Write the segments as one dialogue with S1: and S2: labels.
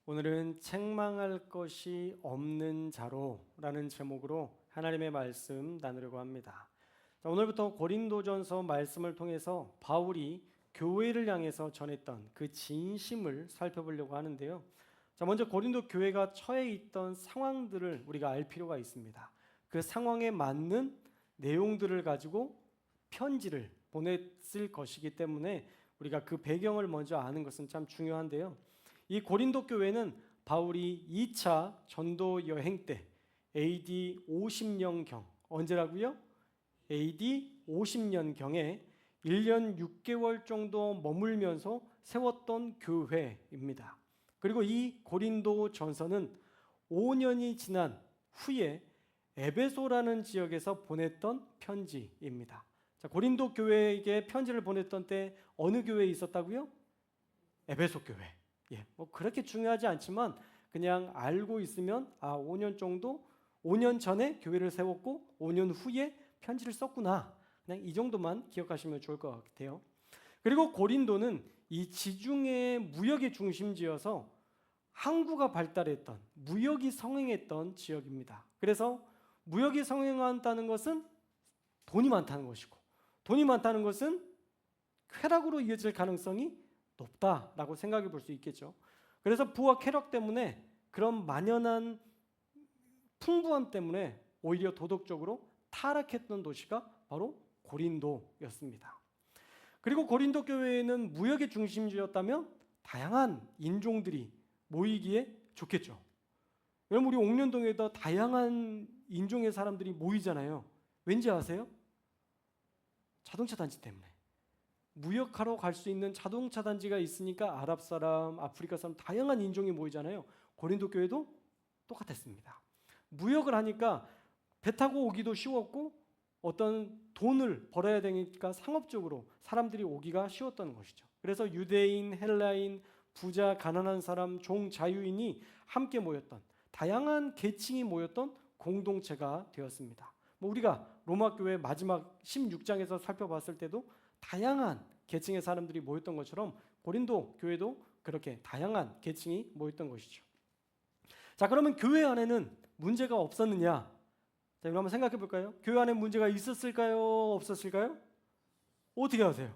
S1: 오늘은 책망할 것이 없는 자로라는 제목으로 하나님의 말씀 나누려고 합니다. 오늘부터 고린도전서 말씀을 통해서 바울이 교회를 향해서 전했던 그 진심을 살펴보려고 하는데요. 먼저 고린도 교회가 처해 있던 상황들을 우리가 알 필요가 있습니다. 그 상황에 맞는 내용들을 가지고 편지를 보냈을 것이기 때문에 우리가 그 배경을 먼저 아는 것은 참 중요한데요. 이 고린도 교회는 바울이 2차 전도 여행 때 AD 50년경, 언제라고요? AD 50년경에 1년 6개월 정도 머물면서 세웠던 교회입니다. 그리고 이 고린도 전서는 5년이 지난 후에 에베소라는 지역에서 보냈던 편지입니다. 고린도 교회에게 편지를 보냈던 때 어느 교회에 있었다고요? 에베소 교회. 그렇게 중요하지 않지만 그냥 알고 있으면 5년 전에 교회를 세웠고 5년 후에 편지를 썼구나. 그냥 이 정도만 기억하시면 좋을 것 같아요. 그리고 고린도는 이 지중해 무역의 중심지여서 항구가 발달했던, 무역이 성행했던 지역입니다. 그래서 무역이 성행한다는 것은 돈이 많다는 것이고, 돈이 많다는 것은 쾌락으로 이어질 가능성이 높다라고 생각해 볼 수 있겠죠. 그래서 부와 쾌락 때문에 그런 만연한 풍부함 때문에 오히려 도덕적으로 타락했던 도시가 바로 고린도였습니다. 그리고 고린도 교회에는 무역의 중심지였다면 다양한 인종들이 모이기에 좋겠죠. 여러분, 우리 옥련동에도 다양한 인종의 사람들이 모이잖아요. 왠지 아세요? 자동차 단지 때문에. 무역하러 갈 수 있는 자동차 단지가 있으니까 아랍 사람, 아프리카 사람, 다양한 인종이 모이잖아요. 고린도 교회도 똑같았습니다. 무역을 하니까 배 타고 오기도 쉬웠고 어떤 돈을 벌어야 되니까 상업적으로 사람들이 오기가 쉬웠던 것이죠. 그래서 유대인, 헬라인, 부자, 가난한 사람, 종, 자유인이 함께 모였던, 다양한 계층이 모였던 공동체가 되었습니다. 우리가 로마 교회 마지막 16장에서 살펴봤을 때도 다양한 계층의 사람들이 모였던 것처럼 고린도 교회도 그렇게 다양한 계층이 모였던 것이죠. 그러면 교회 안에는 문제가 없었느냐? 이거 한번 생각해 볼까요? 교회 안에 문제가 있었을까요? 없었을까요? 어떻게 아세요?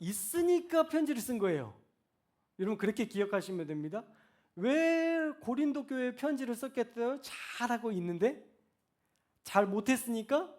S1: 있으니까 편지를 쓴 거예요. 여러분, 그렇게 기억하시면 됩니다. 왜 고린도 교회에 편지를 썼겠어요? 잘하고 있는데 잘 못했으니까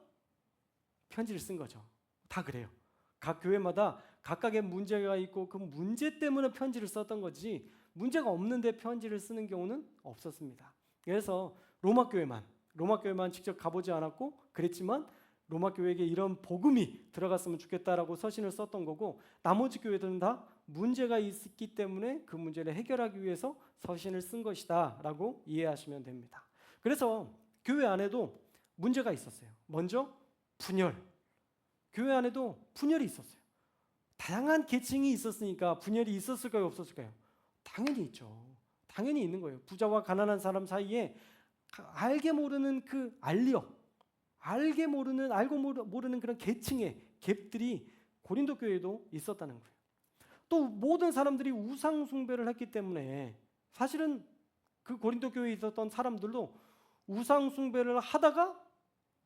S1: 편지를 쓴 거죠. 다 그래요. 각 교회마다 각각의 문제가 있고 그 문제 때문에 편지를 썼던 거지, 문제가 없는데 편지를 쓰는 경우는 없었습니다. 그래서 로마 교회만 직접 가보지 않았고 그랬지만 로마 교회에게 이런 복음이 들어갔으면 좋겠다라고 서신을 썼던 거고, 나머지 교회들은 다 문제가 있기 때문에 그 문제를 해결하기 위해서 서신을 쓴 것이다 라고 이해하시면 됩니다. 그래서 교회 안에도 문제가 있었어요. 먼저 분열. 교회 안에도 분열이 있었어요. 다양한 계층이 있었으니까 분열이 있었을까요? 없었을까요? 당연히 있죠. 당연히 있는 거예요. 부자와 가난한 사람 사이에 알게 모르는 그 알고 모르는 그런 계층의 갭들이 고린도 교회에도 있었다는 거예요. 또 모든 사람들이 우상 숭배를 했기 때문에 사실은 그 고린도 교회에 있었던 사람들도 우상 숭배를 하다가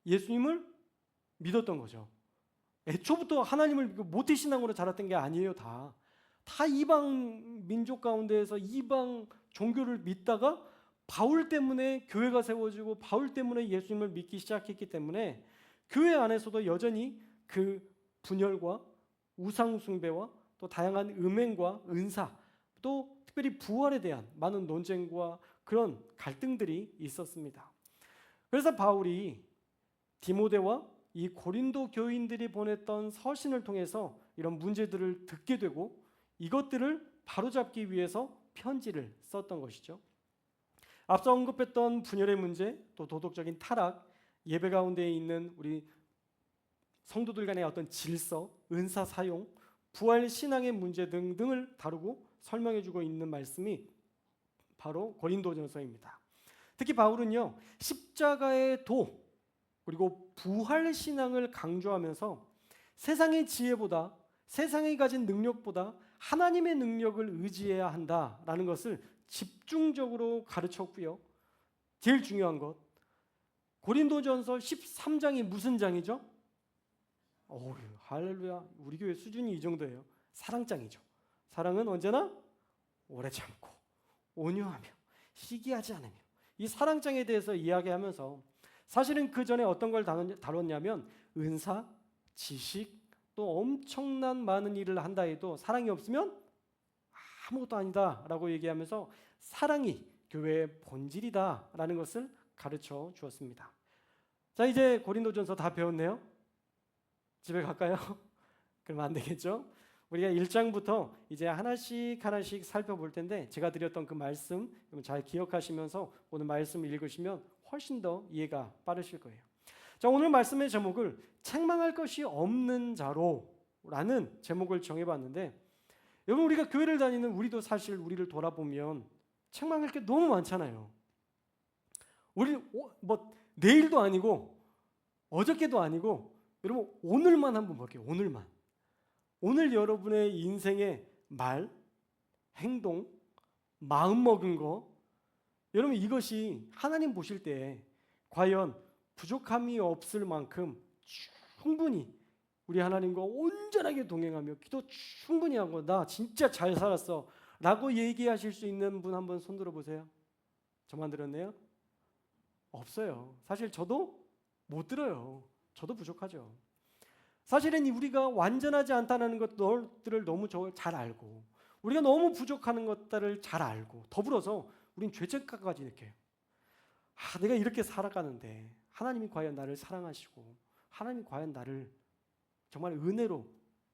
S1: 예수님을 믿었던 거죠. 애초부터 하나님을 모태신앙으로 자랐던 게 아니에요. 다 이방 민족 가운데에서 이방 종교를 믿다가 바울 때문에 교회가 세워지고 바울 때문에 예수님을 믿기 시작했기 때문에 교회 안에서도 여전히 그 분열과 우상 숭배와 또 다양한 음행과 은사, 또 특별히 부활에 대한 많은 논쟁과 그런 갈등들이 있었습니다. 그래서 바울이 디모데와 이 고린도 교인들이 보냈던 서신을 통해서 이런 문제들을 듣게 되고 이것들을 바로잡기 위해서 편지를 썼던 것이죠. 앞서 언급했던 분열의 문제, 또 도덕적인 타락, 예배 가운데 있는 우리 성도들 간의 어떤 질서, 은사 사용, 부활 신앙의 문제 등등을 다루고 설명해주고 있는 말씀이 바로 고린도전서입니다. 특히 바울은요, 십자가의 도 그리고 부활 신앙을 강조하면서 세상의 지혜보다 세상이 가진 능력보다 하나님의 능력을 의지해야 한다라는 것을 집중적으로 가르쳤고요. 제일 중요한 것, 고린도전서 13장이 무슨 장이죠? 할렐루야. 우리 교회 수준이 이 정도예요. 사랑장이죠. 사랑은 언제나 오래 참고 온유하며 시기하지 않으며, 이 사랑장에 대해서 이야기하면서 사실은 그 전에 어떤 걸 다뤘냐면 은사, 지식, 또 엄청난 많은 일을 한다 해도 사랑이 없으면 아무것도 아니다 라고 얘기하면서 사랑이 교회의 본질이다 라는 것을 가르쳐 주었습니다. 자, 이제 고린도전서 다 배웠네요. 집에 갈까요? 그러면 안 되겠죠? 우리가 1장부터 이제 하나씩 하나씩 살펴볼 텐데, 제가 드렸던 그 말씀 잘 기억하시면서 오늘 말씀을 읽으시면 훨씬 더 이해가 빠르실 거예요. 자, 오늘 말씀의 제목을 책망할 것이 없는 자로라는 제목을 정해봤는데, 여러분, 우리가 교회를 다니는 우리도 사실 우리를 돌아보면 책망할 게 너무 많잖아요. 우리 내일도 아니고 어저께도 아니고, 여러분 오늘만 한번 볼게요. 오늘 여러분의 인생의 말, 행동, 마음먹은 거, 여러분 이것이 하나님 보실 때 과연 부족함이 없을 만큼 충분히 우리 하나님과 온전하게 동행하며 기도 충분히 하고 나 진짜 잘 살았어 라고 얘기하실 수 있는 분 한번 손 들어보세요. 저만 들었네요? 없어요. 사실 저도 못 들어요. 저도 부족하죠. 사실은 우리가 완전하지 않다는 것들을 너무 잘 알고, 우리가 너무 부족하는 것들을 잘 알고, 더불어서 우린 죄책감까지 느껴요. 내가 이렇게 살아가는데 하나님이 과연 나를 사랑하시고 하나님이 과연 나를 정말 은혜로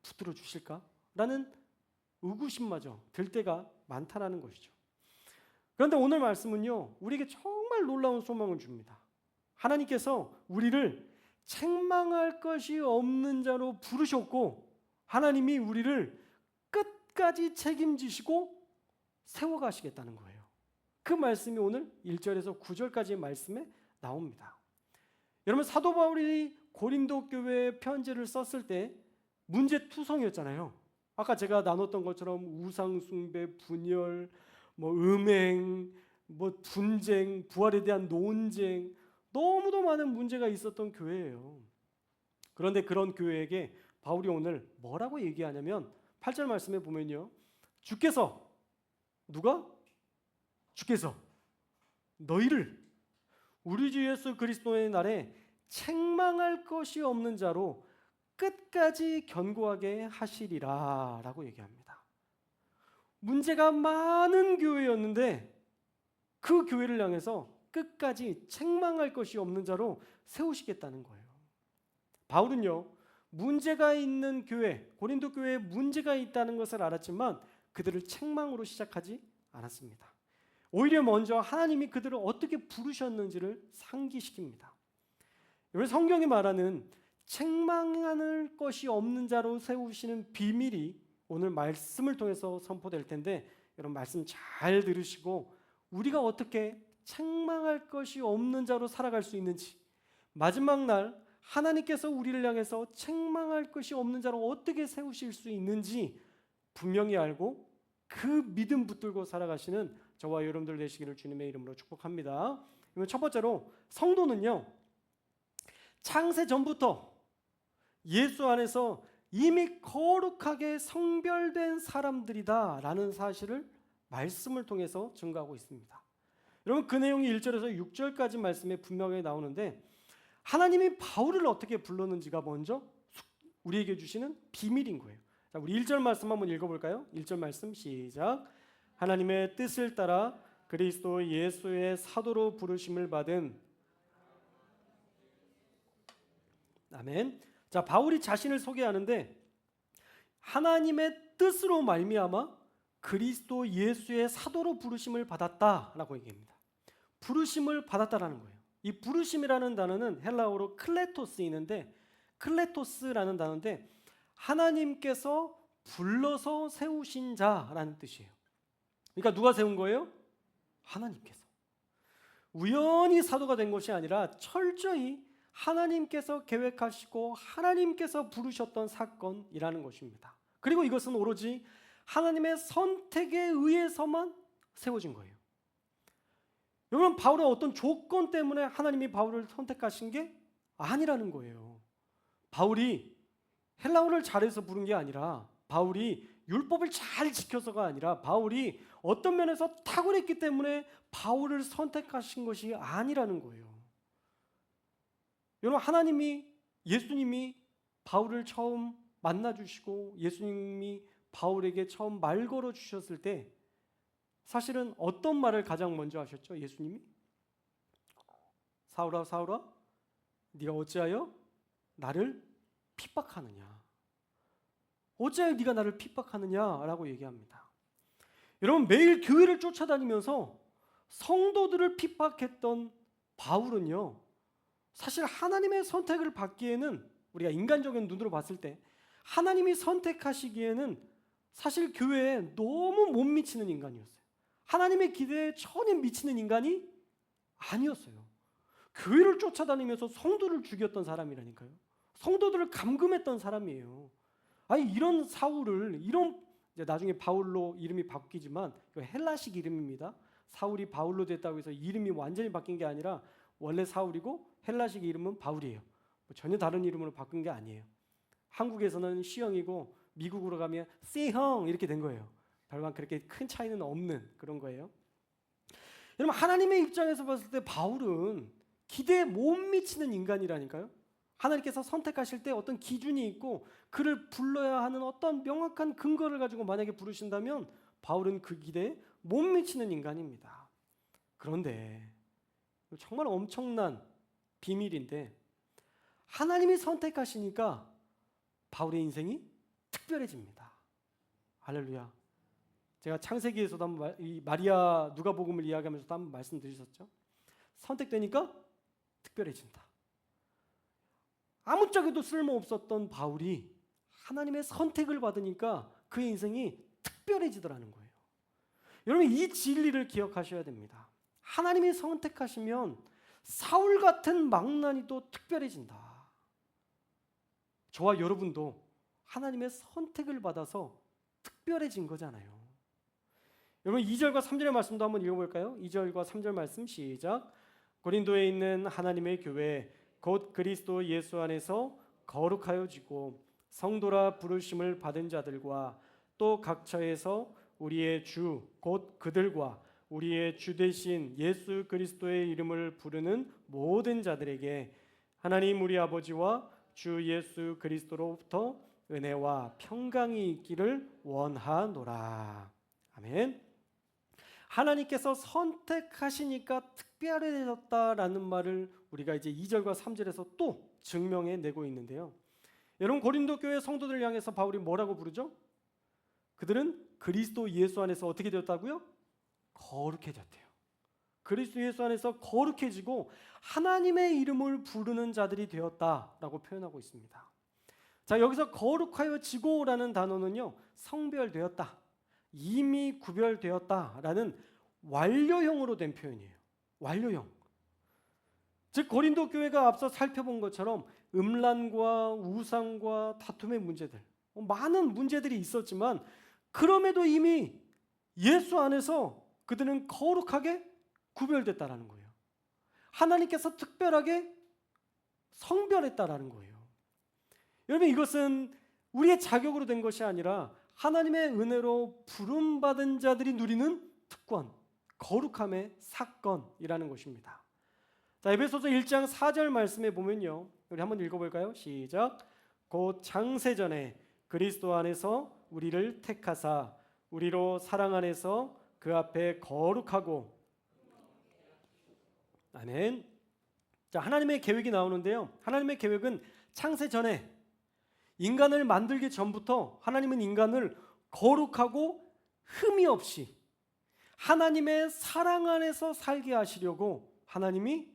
S1: 붙들어 주실까? 라는 의구심마저 들 때가 많다라는 것이죠. 그런데 오늘 말씀은요, 우리에게 정말 놀라운 소망을 줍니다. 하나님께서 우리를 책망할 것이 없는 자로 부르셨고, 하나님이 우리를 끝까지 책임지시고 세워가시겠다는 거예요. 그 말씀이 오늘 1절에서 9절까지의 말씀에 나옵니다. 여러분, 사도 바울이 고린도 교회에 편지를 썼을 때 문제투성이었잖아요. 아까 제가 나눴던 것처럼 우상숭배, 분열, 음행, 분쟁, 부활에 대한 논쟁, 너무도 많은 문제가 있었던 교회예요. 그런데 그런 교회에게 바울이 오늘 뭐라고 얘기하냐면 8절 말씀에 보면요, 주께서, 누가? 주께서 너희를 우리 주 예수 그리스도의 날에 책망할 것이 없는 자로 끝까지 견고하게 하시리라 라고 얘기합니다. 문제가 많은 교회였는데 그 교회를 향해서 끝까지 책망할 것이 없는 자로 세우시겠다는 거예요. 바울은요, 문제가 있는 교회, 고린도 교회에 문제가 있다는 것을 알았지만 그들을 책망으로 시작하지 않았습니다. 오히려 먼저 하나님이 그들을 어떻게 부르셨는지를 상기시킵니다. 여러분, 성경이 말하는 책망할 것이 없는 자로 세우시는 비밀이 오늘 말씀을 통해서 선포될 텐데, 여러분 말씀 잘 들으시고 우리가 어떻게 책망할 것이 없는 자로 살아갈 수 있는지, 마지막 날 하나님께서 우리를 향해서 책망할 것이 없는 자로 어떻게 세우실 수 있는지 분명히 알고 그 믿음 붙들고 살아가시는 저와 여러분들 되시기를 주님의 이름으로 축복합니다. 첫 번째로, 성도는요, 창세 전부터 예수 안에서 이미 거룩하게 성별된 사람들이다 라는 사실을 말씀을 통해서 증거하고 있습니다. 여러분, 그 내용이 1절에서 6절까지 말씀에 분명히 나오는데, 하나님이 바울을 어떻게 불렀는지가 먼저 우리에게 주시는 비밀인 거예요. 자, 우리 1절 말씀 한번 읽어볼까요? 1절 말씀 시작. 하나님의 뜻을 따라 그리스도 예수의 사도로 부르심을 받은, 아멘. 자, 바울이 자신을 소개하는데 하나님의 뜻으로 말미암아 그리스도 예수의 사도로 부르심을 받았다라고 얘기합니다. 부르심을 받았다라는 거예요. 이 부르심이라는 단어는 헬라어로 클레토스인데, 클레토스라는 단어인데 하나님께서 불러서 세우신 자라는 뜻이에요. 그러니까 누가 세운 거예요? 하나님께서. 우연히 사도가 된 것이 아니라 철저히 하나님께서 계획하시고 하나님께서 부르셨던 사건이라는 것입니다. 그리고 이것은 오로지 하나님의 선택에 의해서만 세워진 거예요. 여러분, 바울은 어떤 조건 때문에 하나님이 바울을 선택하신 게 아니라는 거예요. 바울이 헬라어를 잘해서 부른 게 아니라, 바울이 율법을 잘 지켜서가 아니라, 바울이 어떤 면에서 탁월했기 때문에 바울을 선택하신 것이 아니라는 거예요. 여러분, 예수님이 바울을 처음 만나주시고 예수님이 바울에게 처음 말 걸어 주셨을 때 사실은 어떤 말을 가장 먼저 하셨죠? 예수님이 사울아 사울아 네가 어찌하여 나를 핍박하느냐, 어찌하여 네가 나를 핍박하느냐라고 얘기합니다. 여러분, 매일 교회를 쫓아다니면서 성도들을 핍박했던 바울은요, 사실 하나님의 선택을 받기에는, 우리가 인간적인 눈으로 봤을 때 하나님이 선택하시기에는 사실 교회에 너무 못 미치는 인간이었어요. 하나님의 기대에 전혀 미치는 인간이 아니었어요. 교회를 쫓아다니면서 성도를 죽였던 사람이라니까요. 성도들을 감금했던 사람이에요. 아니, 이런 사울을, 이제 나중에 바울로 이름이 바뀌지만 헬라식 이름입니다. 사울이 바울로 됐다고 해서 이름이 완전히 바뀐 게 아니라 원래 사울이고 헬라식 이름은 바울이에요. 전혀 다른 이름으로 바꾼 게 아니에요. 한국에서는 시형이고 미국으로 가면 C형 이렇게 된 거예요. 별반 그렇게 큰 차이는 없는 그런 거예요. 여러분, 하나님의 입장에서 봤을 때 바울은 기대에 못 미치는 인간이라니까요. 하나님께서 선택하실 때 어떤 기준이 있고 그를 불러야 하는 어떤 명확한 근거를 가지고 만약에 부르신다면 바울은 그 기대에 못 미치는 인간입니다. 그런데 정말 엄청난 비밀인데, 하나님이 선택하시니까 바울의 인생이 특별해집니다. 할렐루야. 제가 창세기에서도 한번 이 마리아 누가복음을 이야기하면서도 한번 말씀드렸었죠. 선택되니까 특별해진다. 아무짝에도 쓸모없었던 바울이 하나님의 선택을 받으니까 그의 인생이 특별해지더라는 거예요. 여러분, 이 진리를 기억하셔야 됩니다. 하나님이 선택하시면 사울 같은 망나니도 특별해진다. 저와 여러분도 하나님의 선택을 받아서 특별해진 거잖아요. 여러분, 2절과 3절의 말씀도 한번 읽어볼까요? 2절과 3절 말씀 시작. 고린도에 있는 하나님의 교회 곧 그리스도 예수 안에서 거룩하여지고 성도라 부르심을 받은 자들과 또 각처에서 우리의 주 곧 그들과 우리의 주 되신 예수 그리스도의 이름을 부르는 모든 자들에게 하나님 우리 아버지와 주 예수 그리스도로부터 은혜와 평강이 있기를 원하노라. 아멘. 하나님께서 선택하시니까 특별해졌다라는 말을 우리가 이제 2절과 3절에서 또 증명해 내고 있는데요. 여러분, 고린도 교회 성도들을 향해서 바울이 뭐라고 부르죠? 그들은 그리스도 예수 안에서 어떻게 되었다고요? 거룩해졌대요. 그리스도 예수 안에서 거룩해지고 하나님의 이름을 부르는 자들이 되었다라고 표현하고 있습니다. 자, 여기서 거룩하여지고라는 단어는요, 성별되었다, 이미 구별되었다라는 완료형으로 된 표현이에요. 완료형. 즉 고린도 교회가 앞서 살펴본 것처럼 음란과 우상과 다툼의 문제들, 많은 문제들이 있었지만 그럼에도 이미 예수 안에서 그들은 거룩하게 구별됐다라는 거예요. 하나님께서 특별하게 성별했다라는 거예요. 여러분, 이것은 우리의 자격으로 된 것이 아니라 하나님의 은혜로 부름받은 자들이 누리는 특권, 거룩함의 사건이라는 것입니다. 자, 에베소서 1장 4절 말씀에 보면요, 우리 한번 읽어볼까요? 시작. 곧 창세전에 그리스도 안에서 우리를 택하사 우리로 사랑 안에서 그 앞에 거룩하고. 아멘. 자, 하나님의 계획이 나오는데요, 하나님의 계획은 창세전에 인간을 만들기 전부터 하나님은 인간을 거룩하고 흠이 없이 하나님의 사랑 안에서 살게 하시려고 하나님이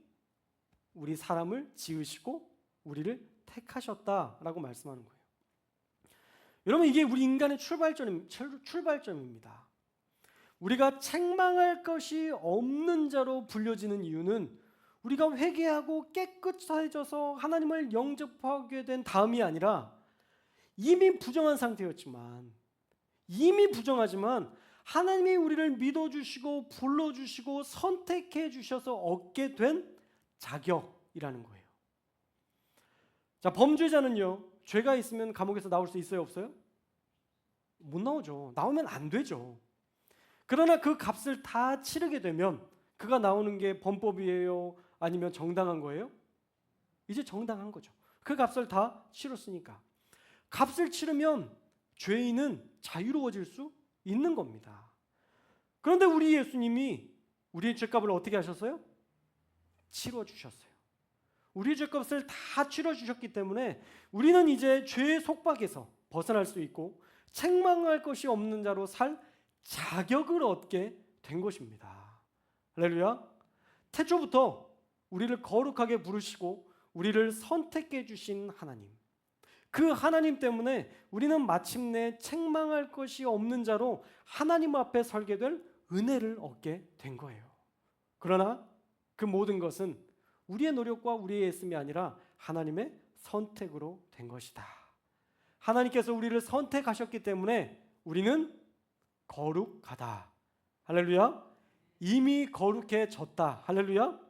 S1: 우리 사람을 지으시고 우리를 택하셨다라고 말씀하는 거예요. 여러분, 이게 우리 인간의 출발점입니다. 우리가 책망할 것이 없는 자로 불려지는 이유는 우리가 회개하고 깨끗해져서 하나님을 영접하게 된 다음이 아니라 이미 부정한 상태였지만, 이미 부정하지만 하나님이 우리를 믿어주시고 불러주시고 선택해 주셔서 얻게 된 자격이라는 거예요. 자, 범죄자는요, 죄가 있으면 감옥에서 나올 수 있어요, 없어요? 못 나오죠. 나오면 안 되죠. 그러나 그 값을 다 치르게 되면 그가 나오는 게 범법이에요? 아니면 정당한 거예요? 이제 정당한 거죠. 그 값을 다 치렀으니까. 값을 치르면 죄인은 자유로워질 수 있는 겁니다. 그런데 우리 예수님이 우리의 죄값을 어떻게 하셨어요? 치러주셨어요. 우리의 죄값을 다 치러주셨기 때문에 우리는 이제 죄의 속박에서 벗어날 수 있고 책망할 것이 없는 자로 살 자격을 얻게 된 것입니다. 할렐루야. 태초부터 우리를 거룩하게 부르시고 우리를 선택해 주신 하나님, 그 하나님 때문에 우리는 마침내 책망할 것이 없는 자로 하나님 앞에 설게 될 은혜를 얻게 된 거예요. 그러나 그 모든 것은 우리의 노력과 우리의 애씀이 아니라 하나님의 선택으로 된 것이다. 하나님께서 우리를 선택하셨기 때문에 우리는 거룩하다. 할렐루야. 이미 거룩해졌다. 할렐루야.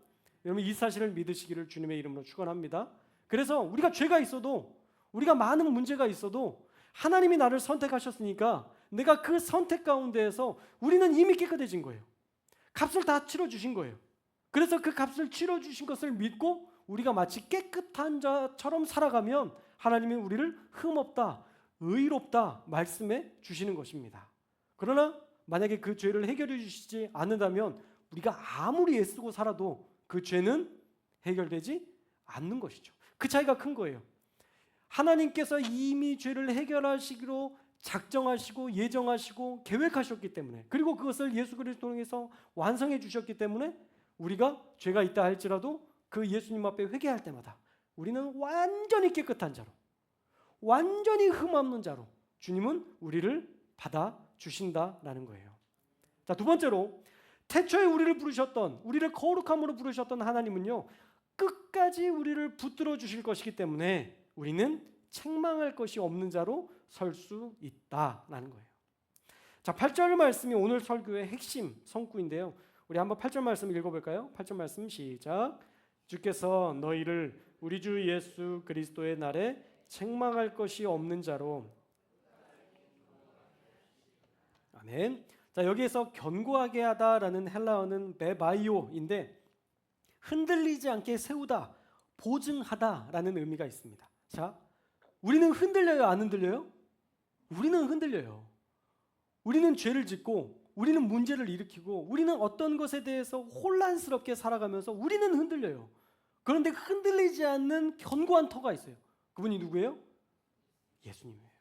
S1: 여러분, 이 사실을 믿으시기를 주님의 이름으로 축원합니다. 그래서 우리가 죄가 있어도, 우리가 많은 문제가 있어도 하나님이 나를 선택하셨으니까 내가 그 선택 가운데에서 우리는 이미 깨끗해진 거예요. 값을 다 치러주신 거예요. 그래서 그 값을 치러주신 것을 믿고 우리가 마치 깨끗한 자처럼 살아가면 하나님이 우리를 흠없다, 의롭다 말씀해 주시는 것입니다. 그러나 만약에 그 죄를 해결해 주시지 않는다면 우리가 아무리 애쓰고 살아도 그 죄는 해결되지 않는 것이죠. 그 차이가 큰 거예요. 하나님께서 이미 죄를 해결하시기로 작정하시고 예정하시고 계획하셨기 때문에, 그리고 그것을 예수 그리스도 통해서 완성해 주셨기 때문에 우리가 죄가 있다 할지라도 그 예수님 앞에 회개할 때마다 우리는 완전히 깨끗한 자로, 완전히 흠없는 자로 주님은 우리를 받아주신다라는 거예요. 자, 두 번째로 태초에 우리를 부르셨던, 우리를 거룩함으로 부르셨던 하나님은요, 끝까지 우리를 붙들어 주실 것이기 때문에 우리는 책망할 것이 없는 자로 설 수 있다라는 거예요. 자, 8절 말씀이 오늘 설교의 핵심 성구인데요. 우리 한번 8절 말씀 읽어볼까요? 8절 말씀 시작. 주께서 너희를 우리 주 예수 그리스도의 날에 책망할 것이 없는 자로. 아멘. 자, 여기에서 견고하게 하다라는 헬라어는 메바이오인데 흔들리지 않게 세우다, 보증하다라는 의미가 있습니다. 자, 우리는 흔들려요, 안 흔들려요? 우리는 흔들려요. 우리는 죄를 짓고 우리는 문제를 일으키고 우리는 어떤 것에 대해서 혼란스럽게 살아가면서 우리는 흔들려요. 그런데 흔들리지 않는 견고한 터가 있어요. 그분이 누구예요? 예수님이에요.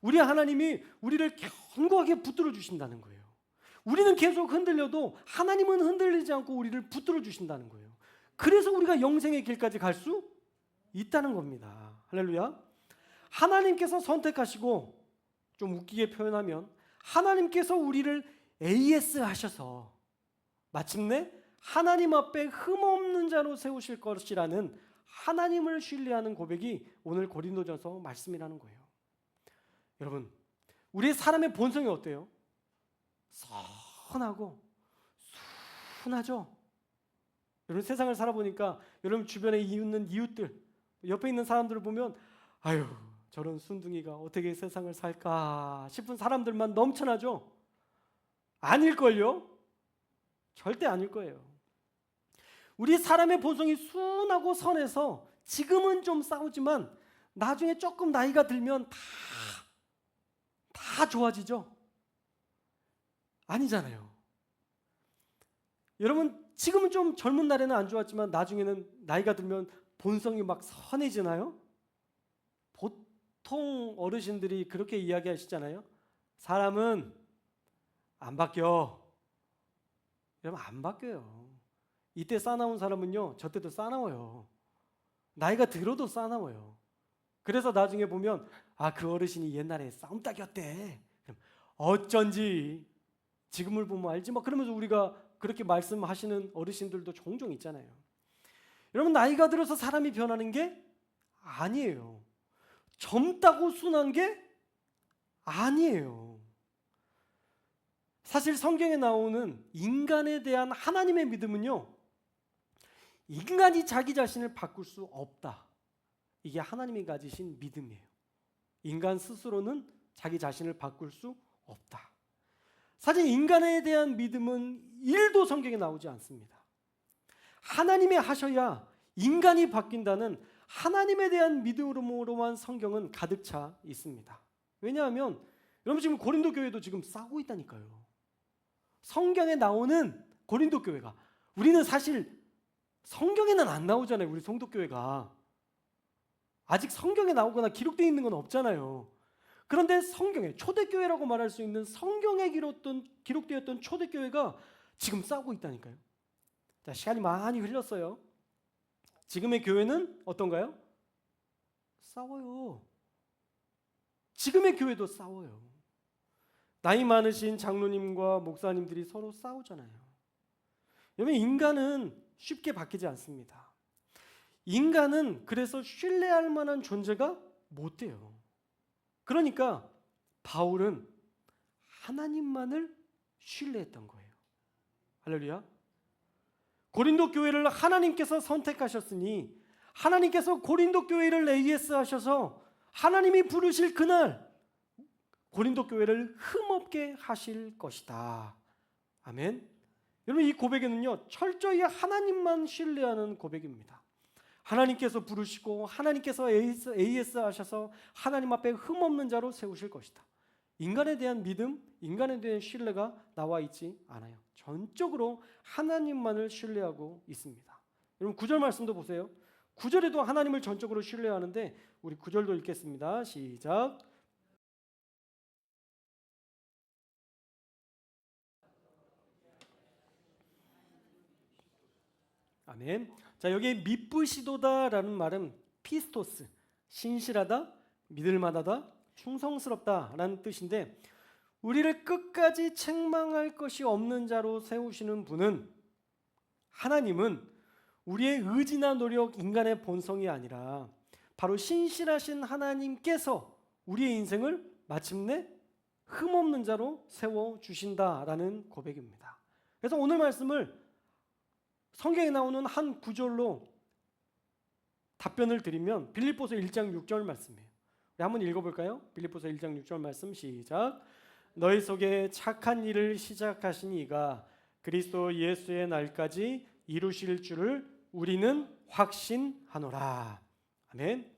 S1: 우리 하나님이 우리를 견고하게 붙들어 주신다는 거예요. 우리는 계속 흔들려도 하나님은 흔들리지 않고 우리를 붙들어 주신다는 거예요. 그래서 우리가 영생의 길까지 갈 수 있다는 겁니다. 할렐루야. 하나님께서 선택하시고, 좀 웃기게 표현하면 하나님께서 우리를 AS 하셔서 마침내 하나님 앞에 흠없는 자로 세우실 것이라는 하나님을 신뢰하는 고백이 오늘 고린도전서 말씀이라는 거예요. 여러분, 우리의 사람의 본성이 어때요? 선하고 순하죠. 여러분, 세상을 살아보니까 여러분 주변에 있는 이웃들, 옆에 있는 사람들을 보면 아유, 저런 순둥이가 어떻게 세상을 살까 싶은 사람들만 넘쳐나죠. 아닐걸요? 절대 아닐 거예요. 우리 사람의 본성이 순하고 선해서 지금은 좀 싸우지만 나중에 조금 나이가 들면 다 좋아지죠? 아니잖아요. 여러분, 지금은 좀 젊은 날에는 안 좋았지만 나중에는 나이가 들면 본성이 막 선해지나요? 보통 어르신들이 그렇게 이야기하시잖아요. 사람은 안 바뀌어. 여러분, 안 바뀌어요. 이때 싸나운 사람은요, 저 때도 싸나워요. 나이가 들어도 싸나워요. 그래서 나중에 보면 그 어르신이 옛날에 싸움닭이었대. 어쩐지 지금을 보면 알지 막 그러면서 우리가 그렇게 말씀하시는 어르신들도 종종 있잖아요. 여러분, 나이가 들어서 사람이 변하는 게 아니에요. 젊다고 순한 게 아니에요. 사실 성경에 나오는 인간에 대한 하나님의 믿음은요, 인간이 자기 자신을 바꿀 수 없다. 이게 하나님이 가지신 믿음이에요. 인간 스스로는 자기 자신을 바꿀 수 없다. 사실 인간에 대한 믿음은 1도 성경에 나오지 않습니다. 하나님이 하셔야 인간이 바뀐다는 하나님에 대한 믿음으로만 성경은 가득 차 있습니다. 왜냐하면 여러분 지금 고린도 교회도 지금 싸우고 있다니까요. 성경에 나오는 고린도 교회가, 우리는 사실 성경에는 안 나오잖아요. 우리 성도교회가 아직 성경에 나오거나 기록되어 있는 건 없잖아요. 그런데 성경에, 초대교회라고 말할 수 있는 성경에 기록되었던 초대교회가 지금 싸우고 있다니까요. 자, 시간이 많이 흘렀어요. 지금의 교회는 어떤가요? 싸워요. 지금의 교회도 싸워요. 나이 많으신 장로님과 목사님들이 서로 싸우잖아요. 여러분, 인간은 쉽게 바뀌지 않습니다. 인간은 그래서 신뢰할 만한 존재가 못 돼요. 그러니까 바울은 하나님만을 신뢰했던 거예요. 할렐루야. 고린도 교회를 하나님께서 선택하셨으니 하나님께서 고린도 교회를 AS 하셔서 하나님이 부르실 그날 고린도 교회를 흠없게 하실 것이다. 아멘. 여러분, 이 고백에는요, 철저히 하나님만 신뢰하는 고백입니다. 하나님께서 부르시고 하나님께서 AS 하셔서 하나님 앞에 흠없는 자로 세우실 것이다. 인간에 대한 믿음, 인간에 대한 신뢰가 나와 있지 않아요. 전적으로 하나님만을 신뢰하고 있습니다. 여러분, 9절 말씀도 보세요. 9절에도 하나님을 전적으로 신뢰하는데 우리 9절도 읽겠습니다. 시작. 아멘. 자, 여기 미쁘시도다라는 말은 피스토스, 신실하다, 믿을만하다, 충성스럽다라는 뜻인데, 우리를 끝까지 책망할 것이 없는 자로 세우시는 분은, 하나님은 우리의 의지나 노력, 인간의 본성이 아니라 바로 신실하신 하나님께서 우리의 인생을 마침내 흠없는 자로 세워주신다라는 고백입니다. 그래서 오늘 말씀을 성경에 나오는 한 구절로 답변을 드리면 빌립보서 1장 6절 말씀이에요. 우리 한번 읽어볼까요? 빌립보서 1장 6절 말씀 시작. 너희 속에 착한 일을 시작하신 이가 그리스도 예수의 날까지 이루실 줄을 우리는 확신하노라. 아멘.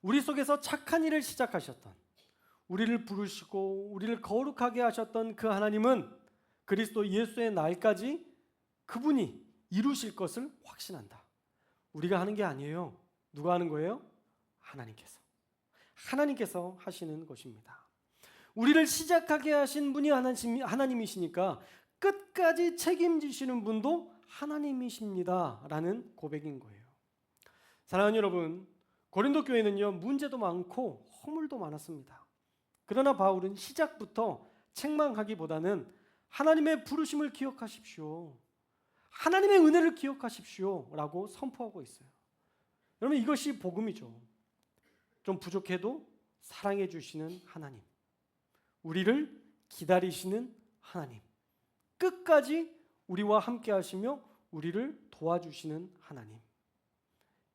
S1: 우리 속에서 착한 일을 시작하셨던, 우리를 부르시고 우리를 거룩하게 하셨던 그 하나님은 그리스도 예수의 날까지 그분이 이루실 것을 확신한다. 우리가 하는 게 아니에요. 누가 하는 거예요? 하나님께서 하시는 것입니다. 우리를 시작하게 하신 분이 하나님이시니까 끝까지 책임지시는 분도 하나님이십니다 라는 고백인 거예요. 사랑하는 여러분, 고린도 교회는요, 문제도 많고 허물도 많았습니다. 그러나 바울은 시작부터 책망하기보다는 하나님의 부르심을 기억하십시오, 하나님의 은혜를 기억하십시오 라고 선포하고 있어요. 여러분, 이것이 복음이죠. 좀 부족해도 사랑해 주시는 하나님, 우리를 기다리시는 하나님, 끝까지 우리와 함께 하시며 우리를 도와주시는 하나님.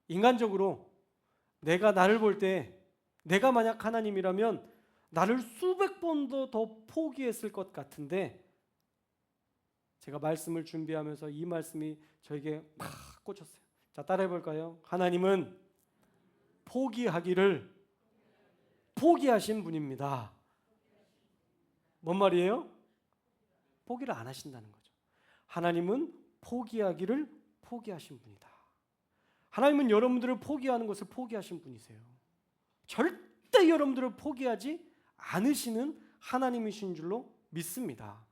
S1: 인간적으로 내가 나를 볼 때, 내가 만약 하나님이라면 나를 수백 번도 더 포기했을 것 같은데, 제가 말씀을 준비하면서 이 말씀이 저에게 막 꽂혔어요. 자, 따라해 볼까요? 하나님은 포기하기를 포기하신 분입니다. 뭔 말이에요? 포기를 안 하신다는 거죠. 하나님은 포기하기를 포기하신 분이다. 하나님은 여러분들을 포기하는 것을 포기하신 분이세요. 절대 여러분들을 포기하지 않으시는 하나님이신 줄로 믿습니다.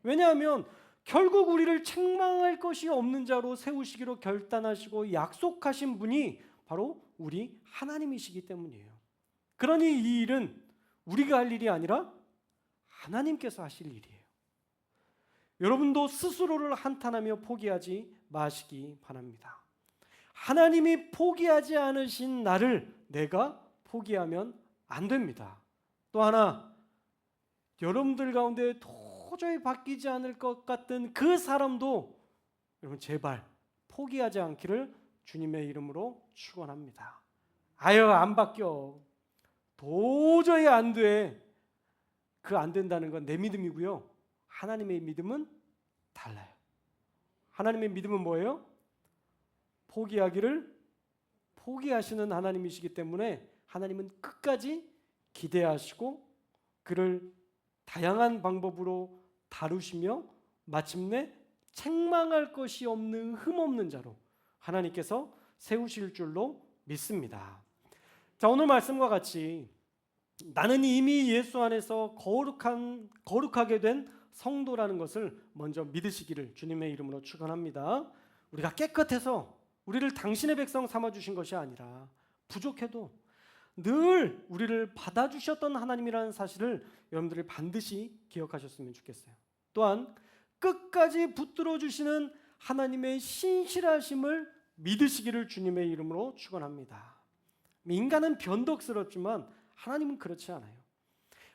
S1: 왜냐하면 결국 우리를 책망할 것이 없는 자로 세우시기로 결단하시고 약속하신 분이 바로 우리 하나님이시기 때문이에요. 그러니 이 일은 우리가 할 일이 아니라 하나님께서 하실 일이에요. 여러분도 스스로를 한탄하며 포기하지 마시기 바랍니다. 하나님이 포기하지 않으신 나를 내가 포기하면 안 됩니다. 또 하나, 여러분들 가운데 도저히 바뀌지 않을 것 같은 그 사람도 여러분 제발 포기하지 않기를 주님의 이름으로 축원합니다. 아유, 안 바뀌어. 도저히 안 돼. 그 안 된다는 건 내 믿음이고요. 하나님의 믿음은 달라요. 하나님의 믿음은 뭐예요? 포기하시는 하나님이시기 때문에 하나님은 끝까지 기대하시고 그를 다양한 방법으로 다루시며 마침내 책망할 것이 없는 흠없는 자로 하나님께서 세우실 줄로 믿습니다. 자, 오늘 말씀과 같이 나는 이미 예수 안에서 거룩하게 된 성도라는 것을 먼저 믿으시기를 주님의 이름으로 축원합니다. 우리가 깨끗해서 우리를 당신의 백성 삼아주신 것이 아니라 부족해도 늘 우리를 받아주셨던 하나님이라는 사실을 여러분들이 반드시 기억하셨으면 좋겠어요. 또한 끝까지 붙들어 주시는 하나님의 신실하심을 믿으시기를 주님의 이름으로 축원합니다. 인간은 변덕스럽지만 하나님은 그렇지 않아요.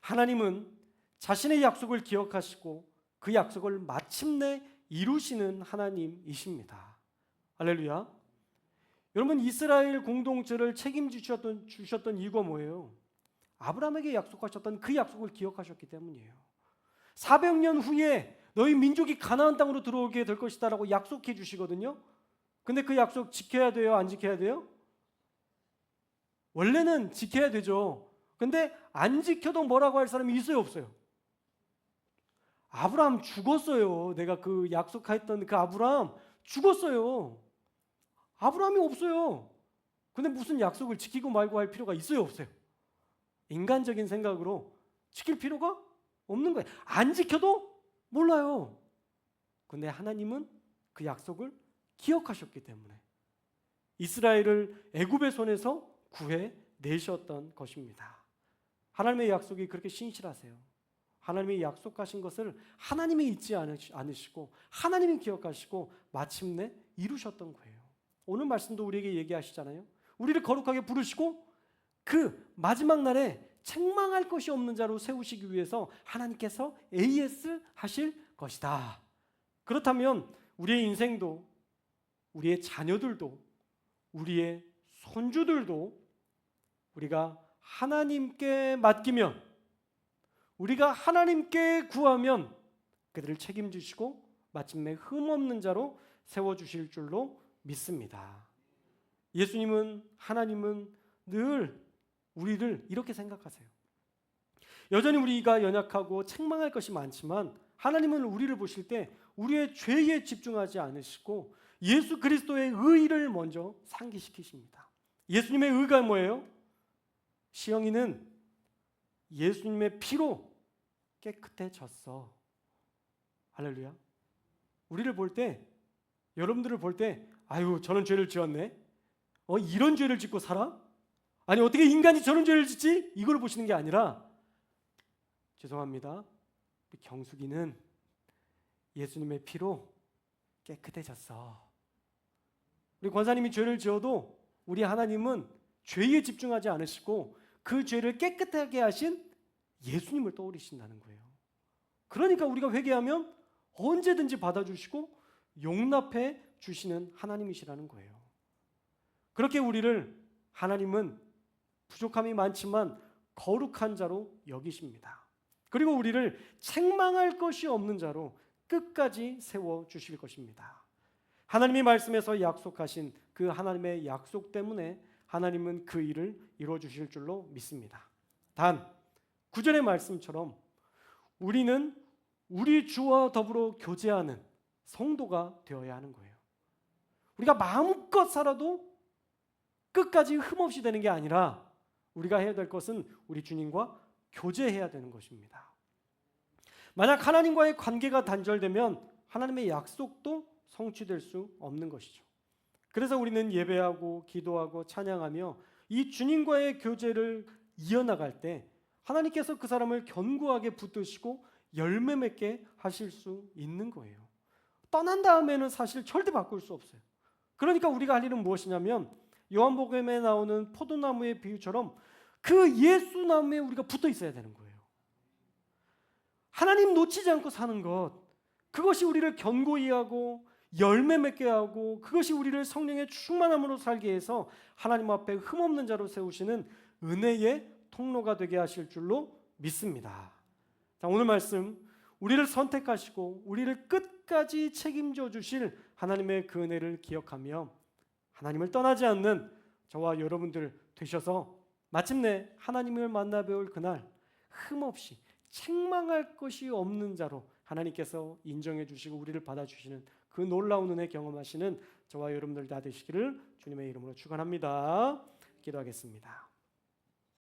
S1: 하나님은 자신의 약속을 기억하시고 그 약속을 마침내 이루시는 하나님이십니다. 할렐루야. 여러분, 이스라엘 공동체를 책임지셨던 이유가 뭐예요? 아브라함에게 약속하셨던 그 약속을 기억하셨기 때문이에요. 400년 후에 너희 민족이 가나안 땅으로 들어오게 될 것이다 라고 약속해 주시거든요. 근데 그 약속 지켜야 돼요? 안 지켜야 돼요? 원래는 지켜야 되죠. 근데 안 지켜도 뭐라고 할 사람이 있어요, 없어요? 아브라함 죽었어요. 내가 그 약속했던 그 아브라함 죽었어요. 아브라함이 없어요. 근데 무슨 약속을 지키고 말고 할 필요가 있어요, 없어요? 인간적인 생각으로 지킬 필요가 없는 거예요. 안 지켜도 몰라요. 근데 하나님은 그 약속을 기억하셨기 때문에 이스라엘을 애굽의 손에서 구해 내셨던 것입니다. 하나님의 약속이 그렇게 신실하세요. 하나님이 약속하신 것을 하나님이 잊지 않으시고 하나님이 기억하시고 마침내 이루셨던 거예요. 오늘 말씀도 우리에게 얘기하시잖아요. 우리를 거룩하게 부르시고 그 마지막 날에 책망할 것이 없는 자로 세우시기 위해서 하나님께서 AS 하실 것이다. 그렇다면 우리의 인생도 우리의 자녀들도 우리의 손주들도 우리가 하나님께 맡기면, 우리가 하나님께 구하면 그들을 책임지시고 마침내 흠없는 자로 세워주실 줄로 믿습니다. 예수님은, 하나님은 늘 우리를 이렇게 생각하세요. 여전히 우리가 연약하고 책망할 것이 많지만 하나님은 우리를 보실 때 우리의 죄에 집중하지 않으시고 예수 그리스도의 의를 먼저 상기시키십니다. 예수님의 의가 뭐예요? 시영이는 예수님의 피로 깨끗해졌어. 할렐루야. 우리를 볼 때, 여러분들을 볼 때, 아유, 저는 죄를 지었네. 이런 죄를 짓고 살아? 아니, 어떻게 인간이 저런 죄를 짓지? 이걸 보시는 게 아니라, 죄송합니다, 경숙이는 예수님의 피로 깨끗해졌어. 우리 권사님이 죄를 지어도 우리 하나님은 죄에 집중하지 않으시고 그 죄를 깨끗하게 하신 예수님을 떠올리신다는 거예요. 그러니까 우리가 회개하면 언제든지 받아주시고 용납해 주시는 하나님이시라는 거예요. 그렇게 우리를 하나님은 부족함이 많지만 거룩한 자로 여기십니다. 그리고 우리를 책망할 것이 없는 자로 끝까지 세워주실 것입니다. 하나님이 말씀에서 약속하신 그 하나님의 약속 때문에 하나님은 그 일을 이루어주실 줄로 믿습니다. 단, 9절의 말씀처럼 우리는 우리 주와 더불어 교제하는 성도가 되어야 하는 거예요. 우리가 마음껏 살아도 끝까지 흠없이 되는 게 아니라 우리가 해야 될 것은 우리 주님과 교제해야 되는 것입니다. 만약 하나님과의 관계가 단절되면 하나님의 약속도 성취될 수 없는 것이죠. 그래서 우리는 예배하고 기도하고 찬양하며 이 주님과의 교제를 이어나갈 때 하나님께서 그 사람을 견고하게 붙드시고 열매 맺게 하실 수 있는 거예요. 떠난 다음에는 사실 절대 바꿀 수 없어요. 그러니까 우리가 할 일은 무엇이냐면 요한복음에 나오는 포도나무의 비유처럼 그 예수남에 우리가 붙어 있어야 되는 거예요. 하나님 놓치지 않고 사는 것, 그것이 우리를 견고히 하고 열매 맺게 하고 그것이 우리를 성령의 충만함으로 살게 해서 하나님 앞에 흠없는 자로 세우시는 은혜의 통로가 되게 하실 줄로 믿습니다. 자, 오늘 말씀, 우리를 선택하시고 우리를 끝까지 책임져 주실 하나님의 그 은혜를 기억하며 하나님을 떠나지 않는 저와 여러분들 되셔서 마침내 하나님을 만나 뵈올 그날 흠없이 책망할 것이 없는 자로 하나님께서 인정해 주시고 우리를 받아주시는 그 놀라운 은혜 경험하시는 저와 여러분들 다 되시기를 주님의 이름으로 축원합니다. 기도하겠습니다.